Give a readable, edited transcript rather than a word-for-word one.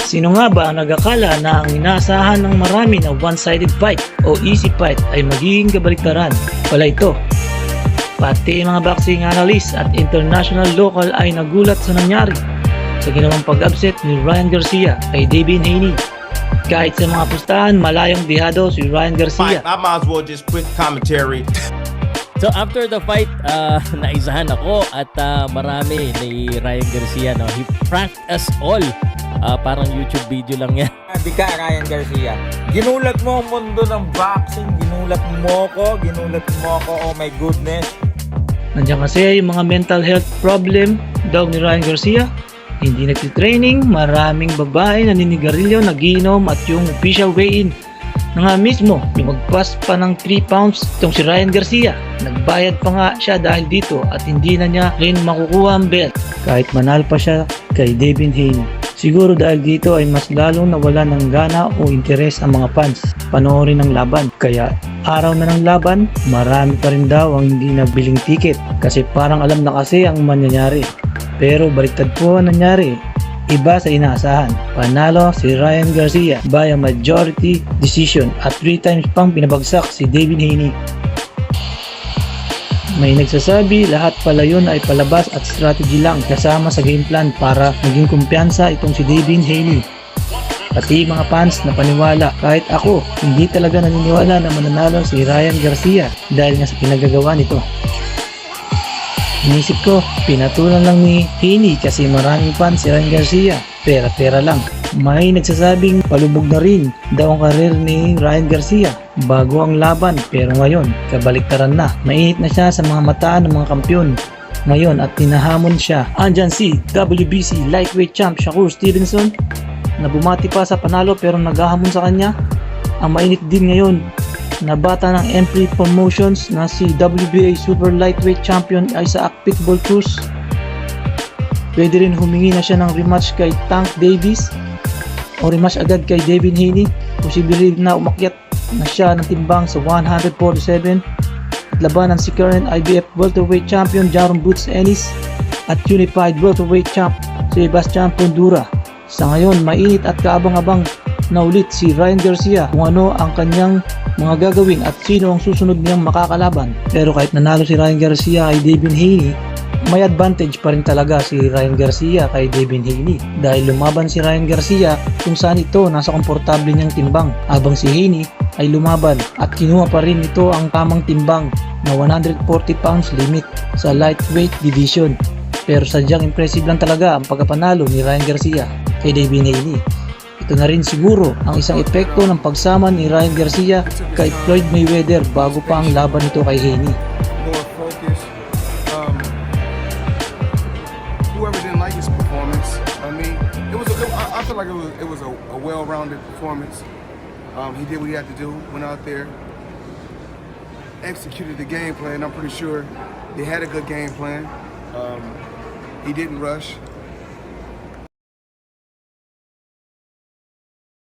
Sino nga ba ang nag-akala na ang inaasahan ng marami na one-sided fight o easy fight ay magiging kabaliktaran? Wala ito. Pati mga boxing analyst at international local ay nagulat sa nangyari sa ginawang pag-upset ni Ryan Garcia kay Devin Haney. Kahit sa mga pustahan, malayong dihado si Ryan Garcia. I might as well just quit commentary. So after the fight, naisahan ako at marami ni Ryan Garcia. No? He pranked us all. Parang YouTube video lang yan. Sabi ka, Ryan Garcia, ginulat mo ang mundo ng boxing, ginulat mo ko, oh my goodness. Nandiyan kasi yung mga mental health problem daw ni Ryan Garcia. Hindi nagtitraining, maraming babae naninigarilyo, nagiinom at yung official weigh-in na nga mismo, yung magpas pa ng 3 pounds itong si Ryan Garcia. Nagbayad pa nga siya dahil dito at hindi na niya rin makukuha ang belt kahit manalo pa siya kay Devin Haney. Siguro dahil dito ay mas lalong nawala ng gana o interes ang mga fans panoorin ng laban. Kaya araw na ng laban, marami pa rin daw ang hindi nabiling ticket kasi parang alam na kasi ang mangyayari. Pero baliktad po ang nangyari. Iba sa inaasahan. Panalo si Ryan Garcia by a majority decision at 3 times pang pinabagsak si Devin Haney. May nagsasabi lahat pala yun ay palabas at strategy lang kasama sa game plan para maging kumpiyansa itong si Devin Haney. Pati mga fans na paniwala, kahit ako hindi talaga naniniwala na mananalo si Ryan Garcia dahil nga sa pinagagawa nito. Inisip ko, pinatulan lang ni Haney kasi maraming fans si Ryan Garcia. Pera-pera lang. May nagsasabing palubog na rin daw ang karir ni Ryan Garcia bago ang laban, pero ngayon kabaliktaran na. Mainit na siya sa mga mata ng mga kampyon ngayon at tinahamon siya. Andyan si WBC lightweight champ Shakur Stevenson na bumati pa sa panalo pero naghahamon sa kanya. Ang mainit din ngayon na bata ng Empire Promotions na si WBA super lightweight champion Isaac Pitbull Cruz. Pwede rin humingi na siya ng rematch kay Tank Davis o rematch agad kay Devin Haney. Posible rin na umakyat na siya ng timbang sa 147 at labanan si current IBF welterweight champion Jaron Boots Ennis at unified welterweight champ Sebastian Fundora. Sa ngayon, mainit at kaabang-abang na ulit si Ryan Garcia kung ano ang kanyang mga gagawin at sino ang susunod niyang makakalaban. Pero kahit nanalo si Ryan Garcia kay Devin Haney, may advantage pa rin talaga si Ryan Garcia kay Devin Haney dahil lumaban si Ryan Garcia kung saan ito nasa komportable niyang timbang habang si Haney ay lumaban at kinuha pa rin ito ang tamang timbang na 140 pounds limit sa lightweight division. Pero sadyang impressive lang talaga ang pagkapanalo ni Ryan Garcia kay Devin Haney. Ito na rin siguro ang isang epekto ng pagsama ni Ryan Garcia kay Floyd Mayweather bago pa ang laban nito kay Haney. More focused. Whoever didn't like his performance, I mean, I feel like it was a well-rounded performance. He did what he had to do, went out there, executed the game plan. I'm pretty sure they had a good game plan. He didn't rush.